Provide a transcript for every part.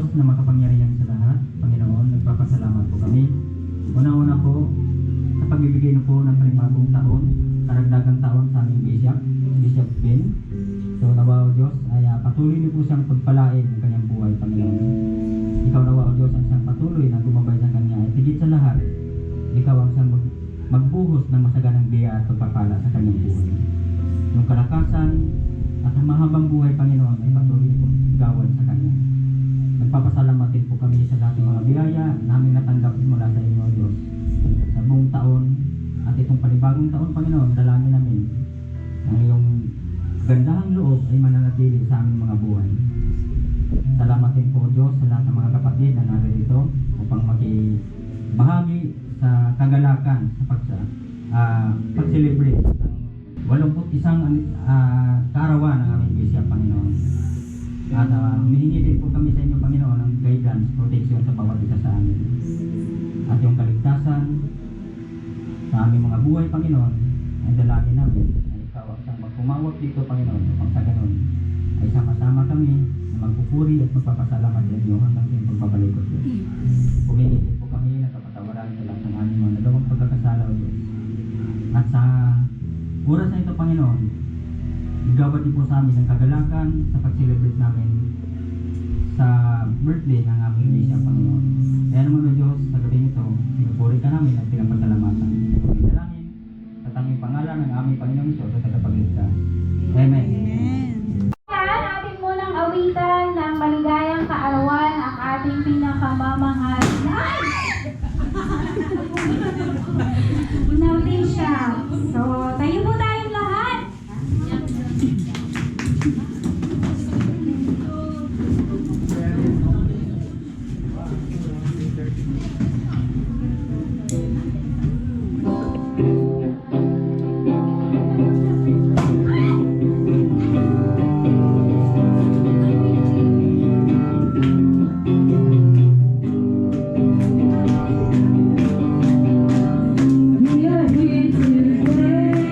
Diyos na makapangyarihan sa lahat, Panginoon, nagpapasalamat po kami. Una-una po, sa pagbibigay na po ng panibagong taon, karagdagang taon sa aming Bishop Ben. So nawa o Diyos ay patuloy niyo po siyang pagpalain ng kanyang buhay, Panginoon. Ikaw nawa o Diyos ang siyang patuloy na gumabay sa kanya. At higit sa lahat, ikaw ang siyang magbuhos ng masaganang biya at pagpapala sa kanyang buhay. Yung kalakasan at ang mahabang buhay, Panginoon, ay patuloy niyo pong gawan sa kanya. Nagpapasalamat din po kami sa lahat ng mga biyaya namin natanggap mula sa inyo, Diyos. Sa buong taon at itong panibagong taon, Panginoon, dalangin namin ang iyong gandahang loob ay mananatili sa aming mga buhay. Salamat din po, Diyos, sa lahat ng mga kapatid na narito upang makibahagi sa kagalakan sa pag-celebrate ng 81 kaarawan ng aming Bishop, Panginoon. At humihingi din po kami sa inyo, Panginoon, ng guidance, protection sa bawat isa sa amin. At yung kaligtasan sa aming mga buhay, Panginoon, ay dalangin namin na ikaw ang siyang magpumawag dito, Panginoon, upang sa ganun ay sama-sama kami na magpupuri at magpapasalamat sa inyo hanggang sa pagbabalik ko, Diyos. Humingi din po kami ng kapatawaran sa lahat ng aming mga nagawang pagkakasala, O Diyos. At sa oras na ito, Panginoon, igawad din po sa amin ang kagalakan sa pag-celebrate namin sa birthday ng aming Bishop, Panginoon. Kaya naman, O Diyos, sa gabi nito, pinupuri ka namin at pinapasalamatan. Pinalangin sa tanging pangalan ng aming Panginoong Isus sa tagapagligtas. Amen. Atin munang awitan ng maligayang kaarawan ang ating pinakamamahal na Bishop. So, tayo po tayong lahat. We are here today.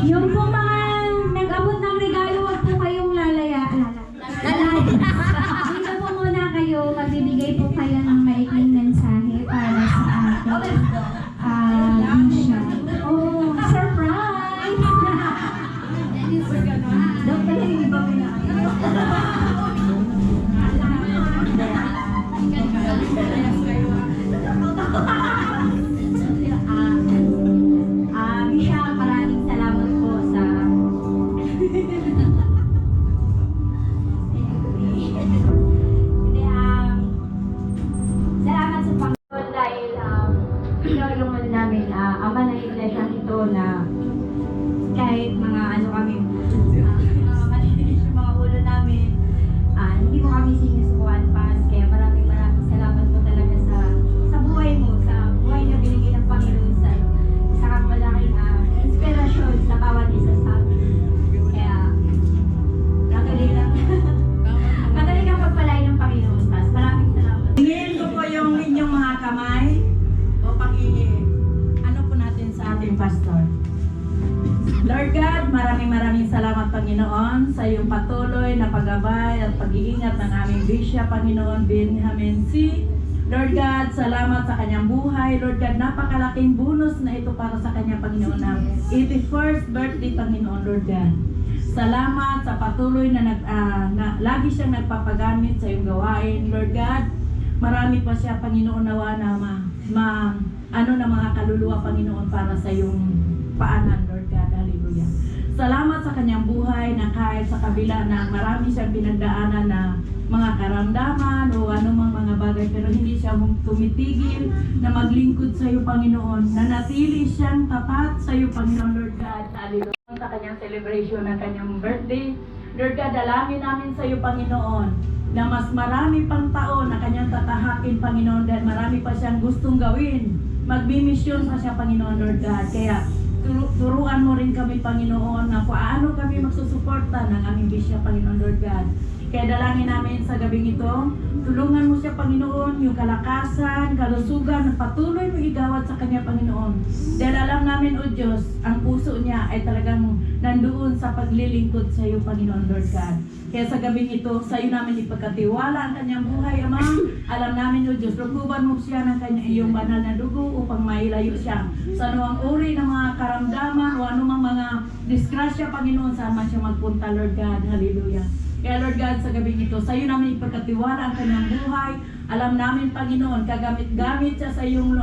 Yung po mga nag-abot ng regalo, wag po kayong lalaya. Dito po muna kayo, magbibigay po kayo ng maikling mensahe para sa ating Bisha. Oh, surprise! Doktor, hindi ba mo na? Bisha, maraming salamat po sa Hindi, salamat sa Panginoon dahil tinulungan namin ama ng iglesia ito na kahit mga ano kami, mga malinis yung mga ulo namin, hindi mo kami sinusukuan pa. Kaya maraming salamat po talaga sa buhay mo, sa buhay na binigay ng Panginoon sa'yo. Isa kang malaking inspirasyon sa bawat isa sa amin. Kaya, madali kang pagpalay ng Panginoon. Mas maraming salamat. Hingin ko po yung inyong mga kamay upang ano po natin sa ating pastor. Lord God, maraming salamat Panginoon sa iyong patuloy na paggabay at pag-iingat ng aming Bishop, Panginoon Benjamin C. Lord God, salamat sa kanyang buhay. Lord God, napakalaking bonus na ito para sa kanya, Panginoon, ng 81st birthday, Panginoon, Lord God. Salamat sa patuloy na lagi siyang nagpapagamit sa iyong gawain, Lord God. Marami pa siya, Panginoon, nawa na na mga kaluluwa, Panginoon, para sa iyong paanan, Lord God. Hallelujah. Salamat sa kanyang buhay na kahit sa kabila na marami siyang pinagdaanan na mga karamdaman o anumang mga bagay, pero hindi siya tumitigil na maglingkod sa iyo, Panginoon. Nanatili siyang tapat sa iyo, Panginoon, Lord God. Hallelujah. Sa kanyang celebration ng kanyang birthday, Lord God, dalangin namin sa iyo, Panginoon, na mas marami pang taon na kanyang tatahakin, Panginoon, dahil marami pa siyang gustong gawin. Magbimisyon pa siya, Panginoon, Lord God. Kaya turuan mo rin kami, Panginoon, na paano kami magsusuporta ng aming Bishop, Panginoon, Lord God. Kaya dalangin namin sa gabing ito, tulungan mo siya, Panginoon, yung kalakasan, kalusugan, na patuloy mo igawad sa kanya, Panginoon. Dahil alam namin, O Diyos, ang puso niya ay talagang nandoon sa paglilingkod sa iyo, Panginoon, Lord God. Kaya sa gabing ito, sa iyo namin ipagkatiwala ang kanyang buhay, Ama. Alam namin, O Diyos, lukuban mo siya ng kanyang iyong banal na dugo upang mailayo siya sa anumang uri ng mga karamdaman o anumang mga disgrasya, Panginoon, saan man siya magpunta, Lord God. Hallelujah. Kaya Lord God, sa gabing ito, sa iyo namin ipagkatiwala ang kanyang buhay. Alam namin, Panginoon, kagamit-gamit siya sa iyong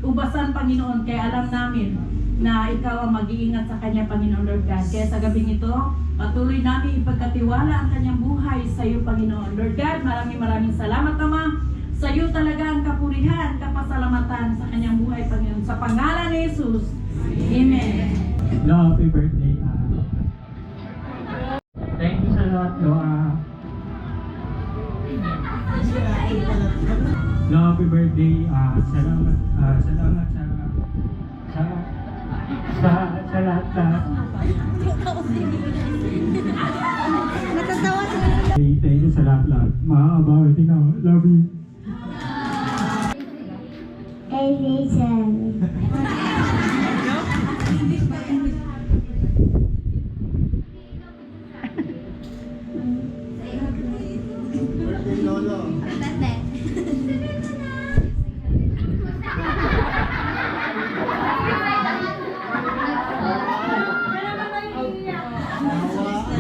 ubasan, Panginoon. Kaya alam namin na ikaw ang mag-iingat sa kanya, Panginoon, Lord God. Kaya sa gabing ito, patuloy namin ipagkatiwala ang kanyang buhay sa iyo, Panginoon. Lord God, maraming salamat, Ama. Sa iyo talaga ang kapurihan, kapasalamatan sa kanyang buhay, Panginoon. Sa pangalan ni Jesus. Amen. Happy birthday. Thank you sa lahat, happy birthday. Salamat sa lahat. Natatawa sila. Thank you sa lahat. Mahaba, love you. Hey, Jason.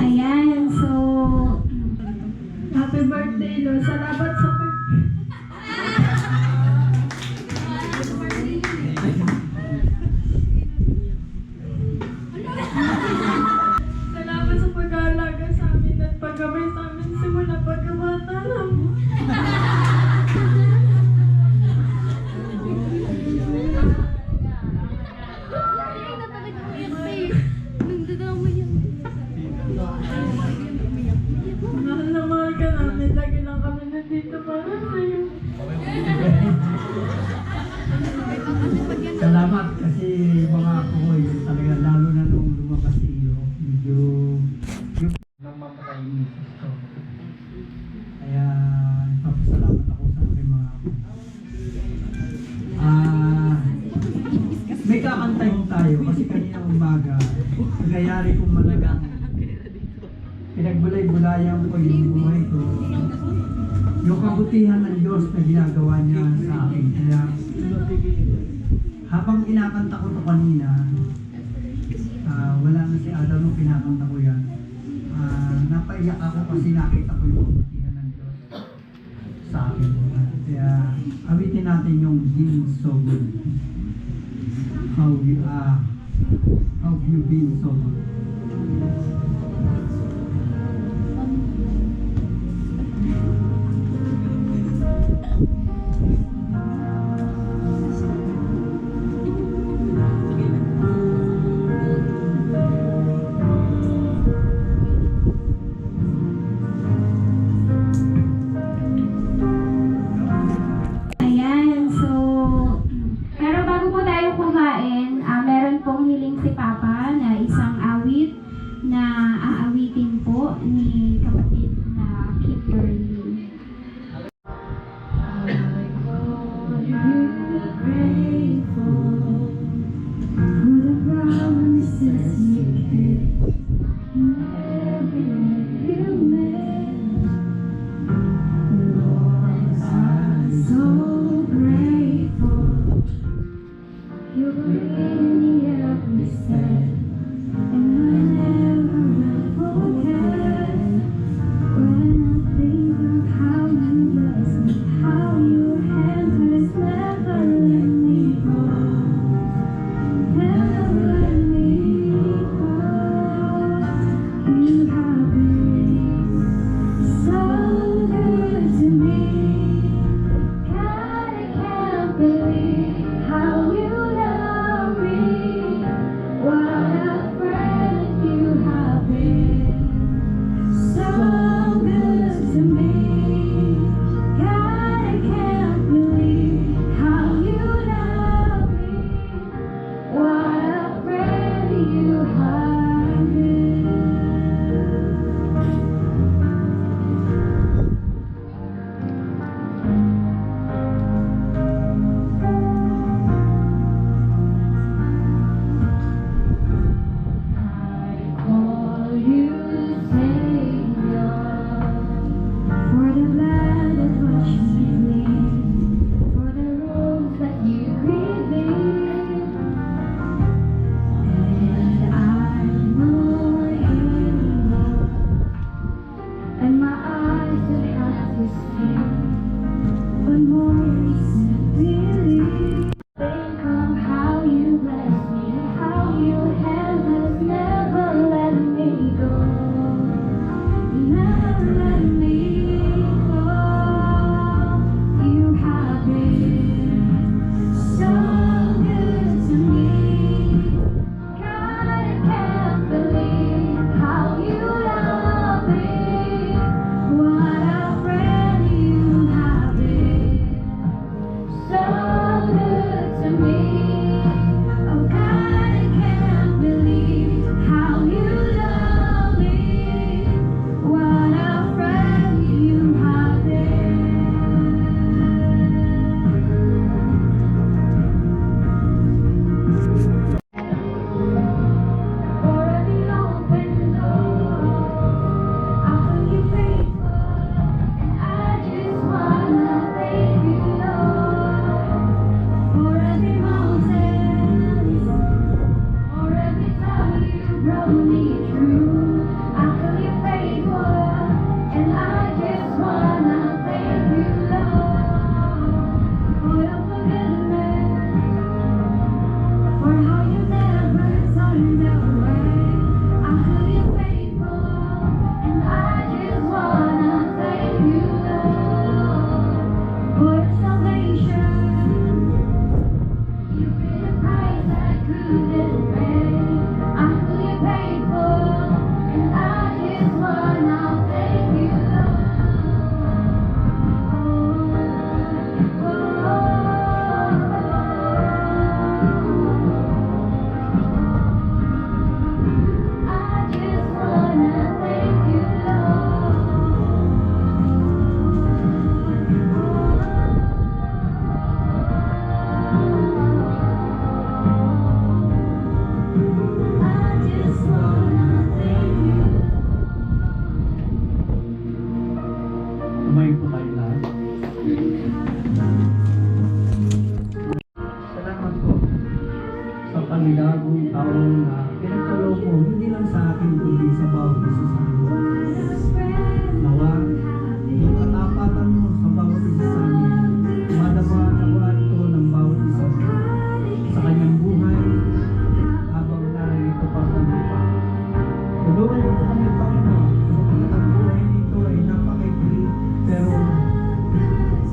Ayan, so Happy birthday, Lord. Salamat sa nangyayari kong malagang pinagbulay-bulayan ko yung buhay ko. Yung kabutihan ng Diyos na ginagawa niya sa akin. Kaya habang kinakanta ko ito kanina, wala na si Adam nung kinakanta ko yan. Napaiyak ako kasi nakita ko yung kabutihan ng Diyos sa akin. Kaya awitin natin yung Been So Good. How you been so good. Ayan, so, pero bago po tayo kumain, meron pong hiling si Papa na isang awit na aawitin po ni kapatid na Kimberly. You really help me stand, and I never will forget when I think of how you bless me, how your hand has never let me go, never let me go. You have been so good to me. God, I can't believe how you love me. What a friend you have been. So good to me. God, I can't believe how you love me. What a friend you have been. I call you Savior, for the blood that washed me clean, for the robes that you revealed, and I'm not anymore, and my eyes have had to see one more reason to believe. Think of how you bless me, how your hand has never let me go, never let me go. You have been so good to me. God, I can't believe how you love me. What a friend you have been. So good to me. Oh God, I can't believe how you love me. What a friend you have been. For every open door, I'll be faithful, and I just wanna thank you, Lord. For every mountain, for every time you brought me through, I feel you faithful, and I just wanna thank you, Lord. For your forgiveness, for how you never turned away. I feel you faithful, and I just wanna thank you, Lord. For your salvation, you paid a price I couldn't pay. I feel you faithful, po, hindi lang sa akin, kundi sa bawat isa sa amin. Nawa, yung katapatan mo sa bawat isa sa amin, madama ito ng bawat isa sa kanyang buhay habang narito pa sa lupa. Tulungan mo po kami, Panginoon, sapagkat ang buhay nito ay napakaikli, pero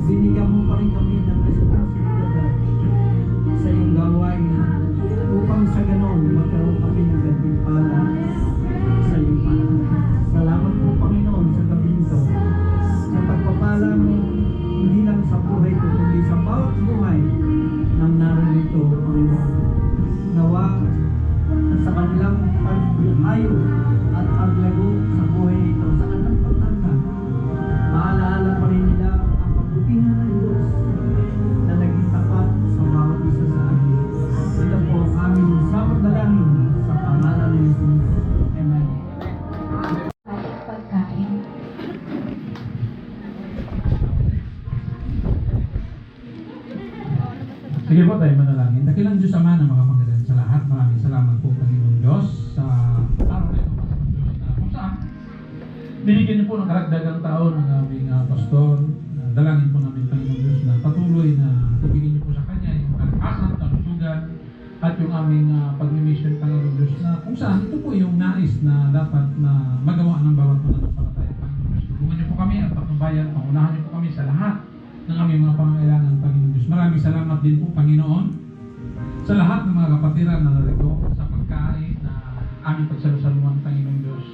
binigyan mo pa rin kami ng responsibilidad sa iyong gawain upang sa ganon magkaroon kami ng gantimpala sa iyong panahon. Salamat po, Panginoon, sa gabi nito sa pagpapala mo hindi lang sa buhay ko kundi sa bawat buhay ng narito, Panginoon. Nawa sa kanilang pag-ayo at paglago sa buhay nito, sa kanilang pagtanda, maalaala pa rin nila ang kabutihan ng Diyos na naging tapat sa bawat isa sa amin. Ito po ang aming samot dalangin sa pangalan ni Jesus. Amen. Pagkain. Sige po tayo manalangin. Dakilang Diyos Ama na makapangyarihan sa lahat. Maraming salamat po Panginoong Diyos sa araw na ito, Panginoong Diyos, na kung saan binigyan niyo po ng karagdagang taon ng aming pastor. Dalangin po namin Panginoong Diyos na patuloy na ibigin niyo po sa kanya yung kalakasan, kalusugan at yung aming pag-mission Panginoong Diyos na kung saan ito po yung nais na dapat na magawa ng bawat mananampalataya Panginoong Diyos. Tulungan niyo po kami at patnubayan, pangunahan niyo po kami sa lahat ng aming mga pangangailangan Panginoon Diyos. Maraming salamat din po Panginoon sa lahat ng mga kapatiran na narito sa pagkain na aming pagsalusaluhan Panginoon Diyos.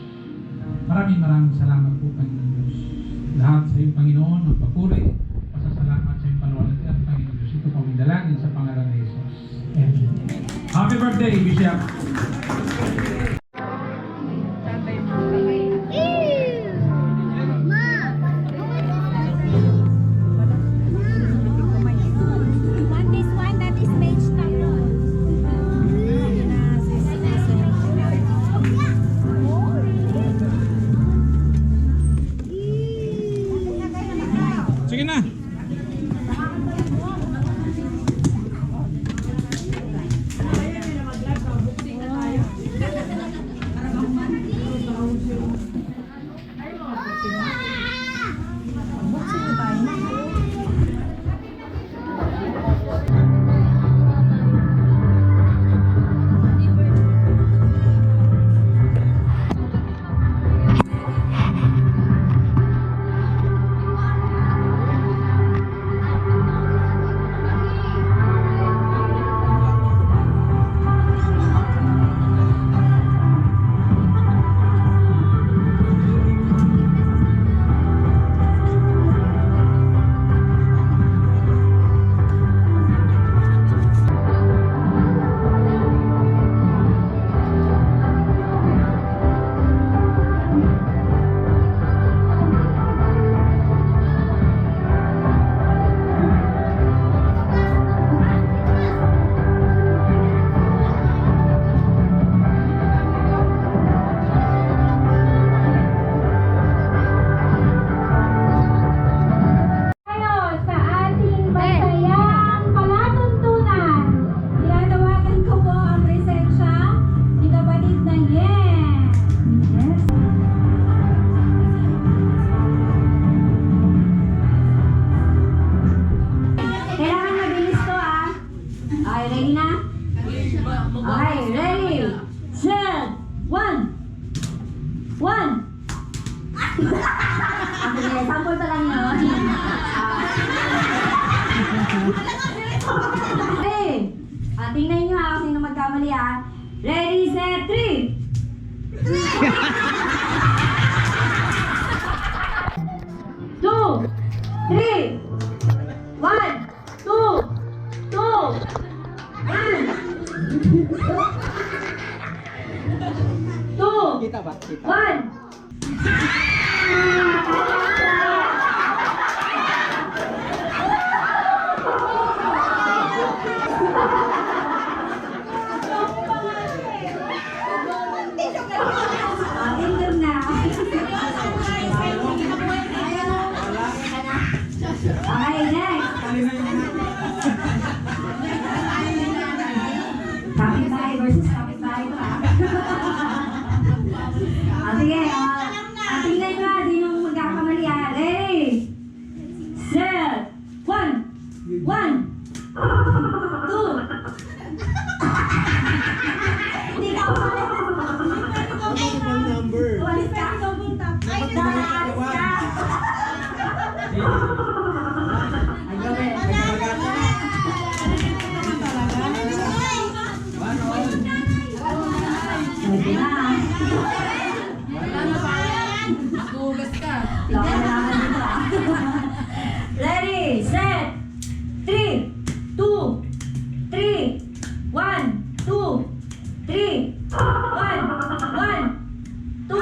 Maraming salamat po Panginoon Diyos. Lahat sa iyong Panginoon ang papuri, pasasalamat sa iyong panuwalhatian Panginoon Diyos. Ito po aming dalangin sa pangalan ni Jesus. Amen. Happy birthday, Bishop! This one that is page tapos. Sige na! Sample pa lang yun. Okay. Tingnan nyo ha, kung sino magkamali ha. Ready, set, 3! Two, three, 1, 2, 2, 1. 2, 1. Tingnan na. Okay, next. Kapitbahay versus kapitbahay pa. Ready, set, 3, 2, 3, 1, 2, 3, 1, 2.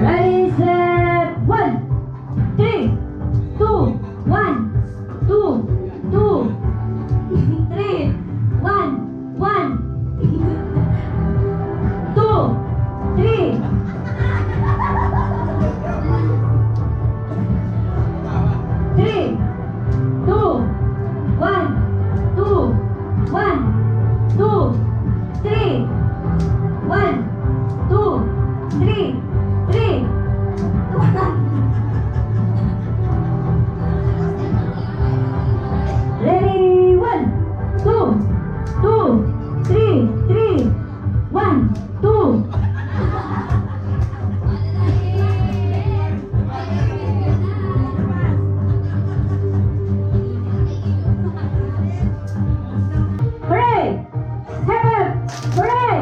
Ready, set, 1, 3, 2, 1, 2, 2, 3, 1, 1, 2, 3. Three, two, one, two, one, two, three, one, two, three, three. Ready, 1, 2, 3, 1, 2. Hooray! Hip hip! Hooray!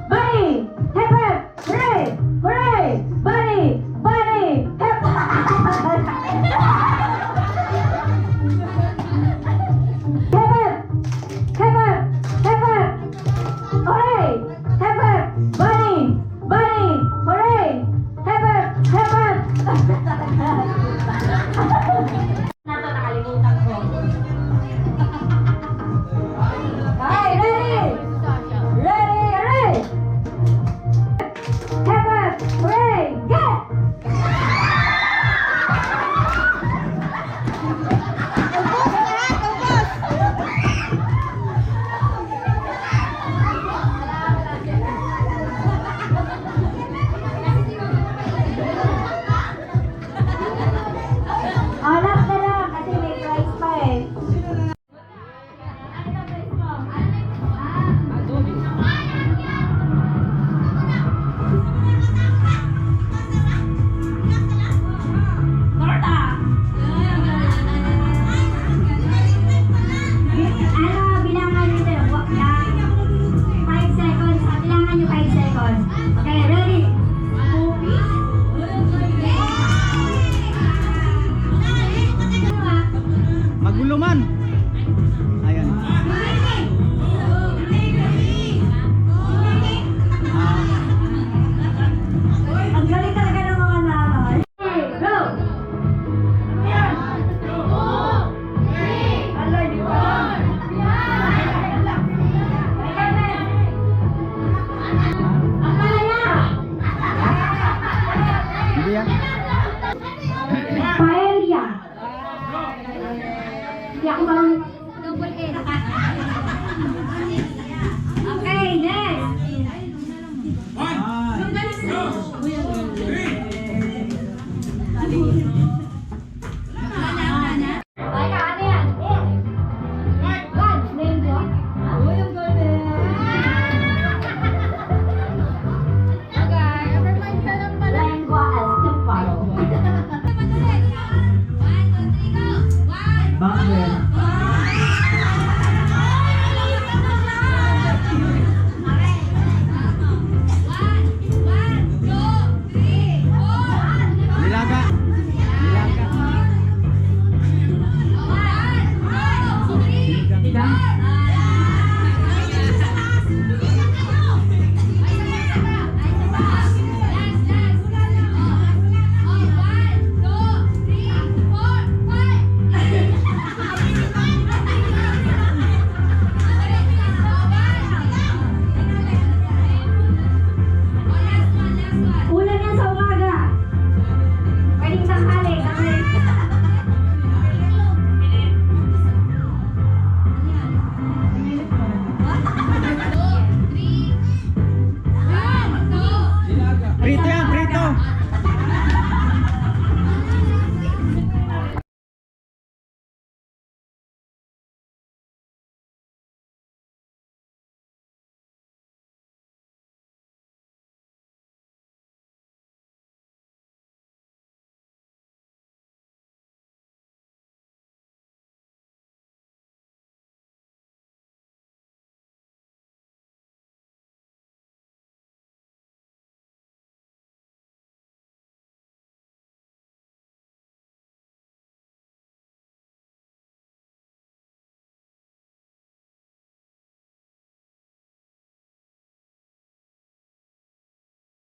Bunny! Hip hip! Hooray! Hooray! Bunny! Bunny! Hip Hip hip! Hip hip! Hip hip! Hooray! Hip hip! Bunny! Bunny! Hooray! Hip hip! Hip hip! Nato nakalimutan ko. Okay, ready? Ready, ready! Hip hip, hooray, get! Anak na lang kasi may prize pa eh. Torta! Bilangan nyo ito. 5 seconds. Bilangan nyo 5 seconds. Okay, ready? Magulo man. Ayan. Ang galing talaga ng mga nanay. Go! Alay, di ba? Ang malaya! Hindi yan. Paella. Hindi ako marunong. Okay, next. Teka, ano yan? One, mango. Yung golden. Lengua estofado. Bakit?